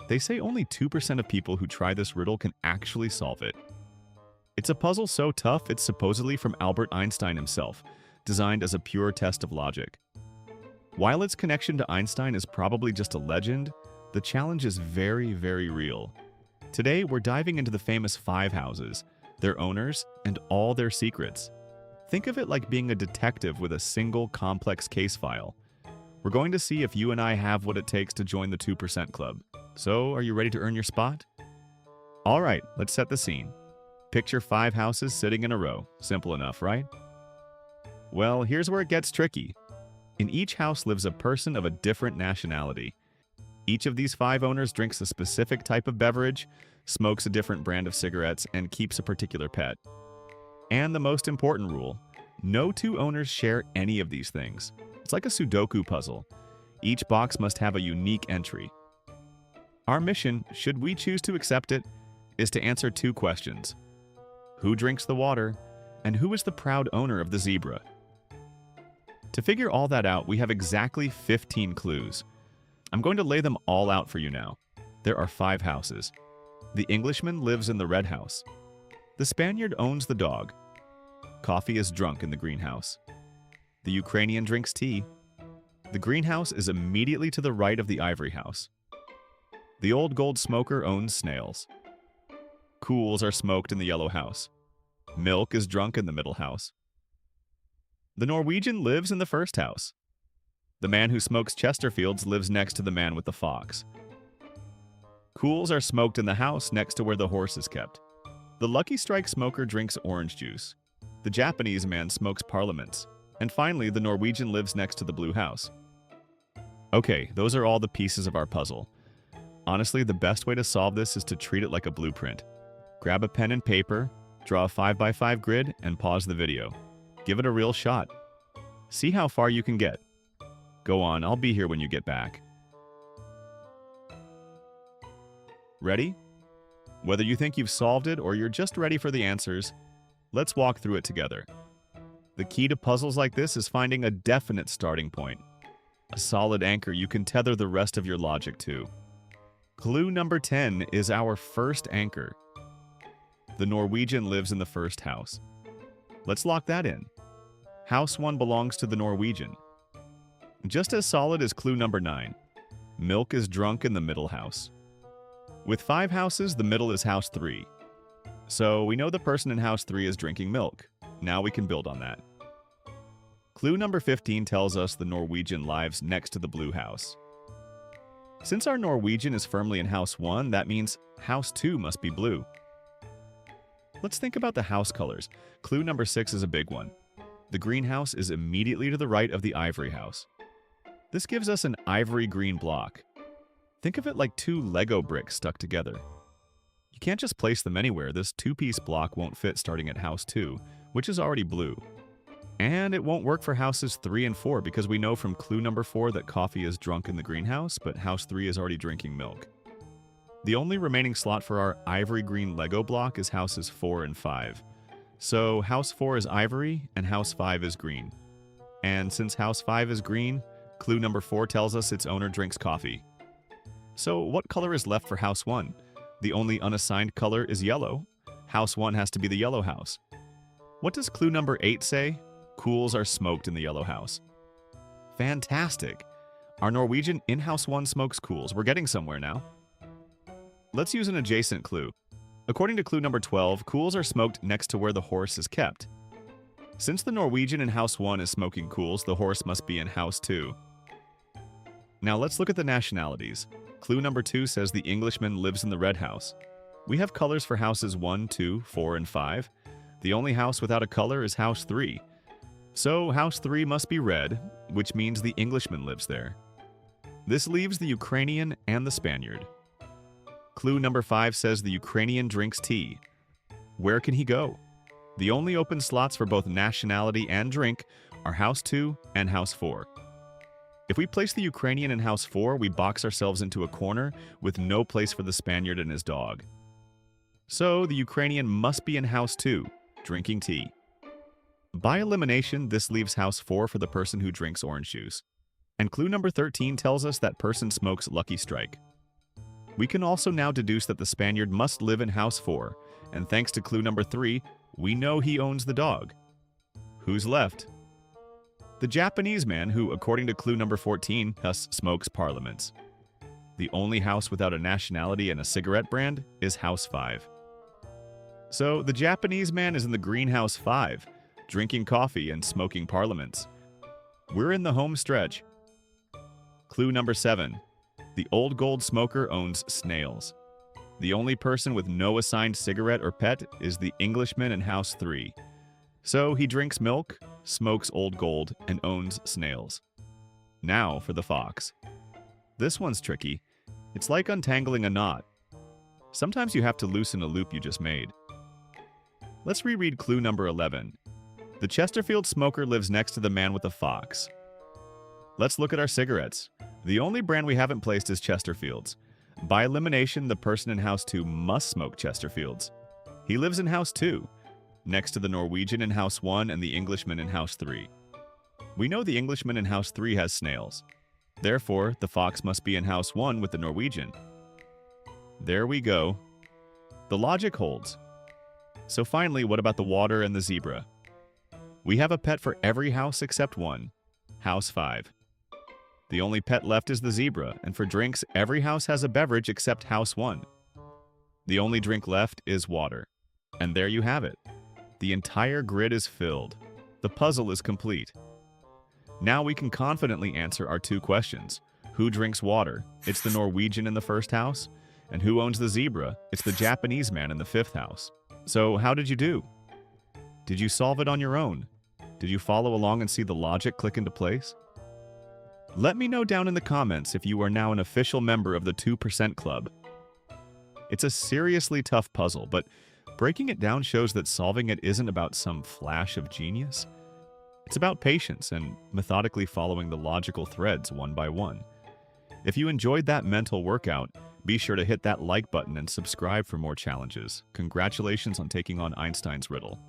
They say only 2% of people who try this riddle can actually solve it. It's a puzzle so tough it's supposedly from Albert Einstein himself, designed as a pure test of logic. While its connection to Einstein is probably just a legend, the challenge is very, very real. Today, we're diving into the famous 5 houses, their owners, and all their secrets. Think of it like being a detective with a single complex case file. We're going to see if you and I have what it takes to join the 2% club. So, are you ready to earn your spot? All right, let's set the scene. Picture 5 houses sitting in a row. Simple enough, right? Well, here's where it gets tricky. In each house lives a person of a different nationality. Each of these 5 owners drinks a specific type of beverage, smokes a different brand of cigarettes, and keeps a particular pet. And the most important rule, no 2 owners share any of these things. It's like a Sudoku puzzle. Each box must have a unique entry. Our mission, should we choose to accept it, is to answer 2 questions. Who drinks the water, and who is the proud owner of the zebra? To figure all that out, we have exactly 15 clues. I'm going to lay them all out for you now. There are 5 houses. The Englishman lives in the red house. The Spaniard owns the dog. Coffee is drunk in the greenhouse. The Ukrainian drinks tea. The greenhouse is immediately to the right of the ivory house. The old gold smoker owns snails. Cools are smoked in the yellow house. Milk is drunk in the middle house. The Norwegian lives in the first house. The man who smokes Chesterfields lives next to the man with the fox. Cools are smoked in the house next to where the horse is kept. The Lucky Strike smoker drinks orange juice. The Japanese man smokes parliaments. And finally, the Norwegian lives next to the blue house. Okay, those are all the pieces of our puzzle. Honestly, the best way to solve this is to treat it like a blueprint. Grab a pen and paper, draw a 5x5 grid, and pause the video. Give it a real shot. See how far you can get. Go on, I'll be here when you get back. Ready? Whether you think you've solved it or you're just ready for the answers, let's walk through it together. The key to puzzles like this is finding a definite starting point. A solid anchor you can tether the rest of your logic to. Clue number 10 is our first anchor. The Norwegian lives in the first house. Let's lock that in. House 1 belongs to the Norwegian. Just as solid as clue number 9. Milk is drunk in the middle house. With 5 houses, the middle is house 3. So we know the person in house 3 is drinking milk. Now we can build on that. Clue number 15 tells us the Norwegian lives next to the blue house. Since our Norwegian is firmly in house 1, that means house 2 must be blue. Let's think about the house colors. Clue number 6 is a big one. The greenhouse is immediately to the right of the ivory house. This gives us an ivory green block. Think of it like 2 Lego bricks stuck together. You can't just place them anywhere. This 2-piece block won't fit starting at house 2, which is already blue. And it won't work for houses 3 and 4 because we know from clue number 4 that coffee is drunk in the greenhouse, but house 3 is already drinking milk. The only remaining slot for our ivory green Lego block is houses 4 and 5. So house 4 is ivory and house 5 is green. And since house 5 is green, clue number 4 tells us its owner drinks coffee. So what color is left for house 1? The only unassigned color is yellow. House 1 has to be the yellow house. What does clue number 8 say? Cools are smoked in the yellow house. Fantastic! Our Norwegian in house 1 smokes cools. We're getting somewhere now. Let's use an adjacent clue. According to clue number 12, cools are smoked next to where the horse is kept. Since the Norwegian in house 1 is smoking cools, the horse must be in house 2. Now let's look at the nationalities. Clue number 2 says the Englishman lives in the red house. We have colors for houses 1, 2, 4, and 5. The only house without a color is house 3. So house 3 must be red, which means the Englishman lives there. This leaves the Ukrainian and the Spaniard. Clue number 5 says the Ukrainian drinks tea. Where can he go? The only open slots for both nationality and drink are house 2 and house 4. If we place the Ukrainian in house 4, we box ourselves into a corner with no place for the Spaniard and his dog. So the Ukrainian must be in house 2, drinking tea. By elimination, this leaves house 4 for the person who drinks orange juice. And clue number 13 tells us that person smokes Lucky Strike. We can also now deduce that the Spaniard must live in house 4, and thanks to clue number 3, we know he owns the dog. Who's left? The Japanese man who, according to clue number 14, thus smokes parliaments. The only house without a nationality and a cigarette brand is house 5. So the Japanese man is in the greenhouse 5, drinking coffee and smoking parliaments. We're in the home stretch. Clue number 7. The old gold smoker owns snails. The only person with no assigned cigarette or pet is the Englishman in house 3. So he drinks milk, smokes old gold, and owns snails. Now for the fox. This one's tricky. It's like untangling a knot. Sometimes you have to loosen a loop you just made. Let's reread clue number 11. The Chesterfield smoker lives next to the man with the fox. Let's look at our cigarettes. The only brand we haven't placed is Chesterfield's. By elimination, the person in house 2 must smoke Chesterfield's. He lives in house 2, next to the Norwegian in house 1 and the Englishman in house 3. We know the Englishman in house 3 has snails. Therefore, the fox must be in house 1 with the Norwegian. There we go. The logic holds. So finally, what about the water and the zebra? We have a pet for every house except one, house 5. The only pet left is the zebra, and for drinks, every house has a beverage except house 1. The only drink left is water. And there you have it. The entire grid is filled. The puzzle is complete. Now we can confidently answer our 2 questions. Who drinks water? It's the Norwegian in the first house. And who owns the zebra? It's the Japanese man in the 5th house. So how did you do? Did you solve it on your own? Did you follow along and see the logic click into place? Let me know down in the comments if you are now an official member of the 2% Club. It's a seriously tough puzzle, but breaking it down shows that solving it isn't about some flash of genius. It's about patience and methodically following the logical threads one by one. If you enjoyed that mental workout, be sure to hit that like button and subscribe for more challenges. Congratulations on taking on Einstein's riddle.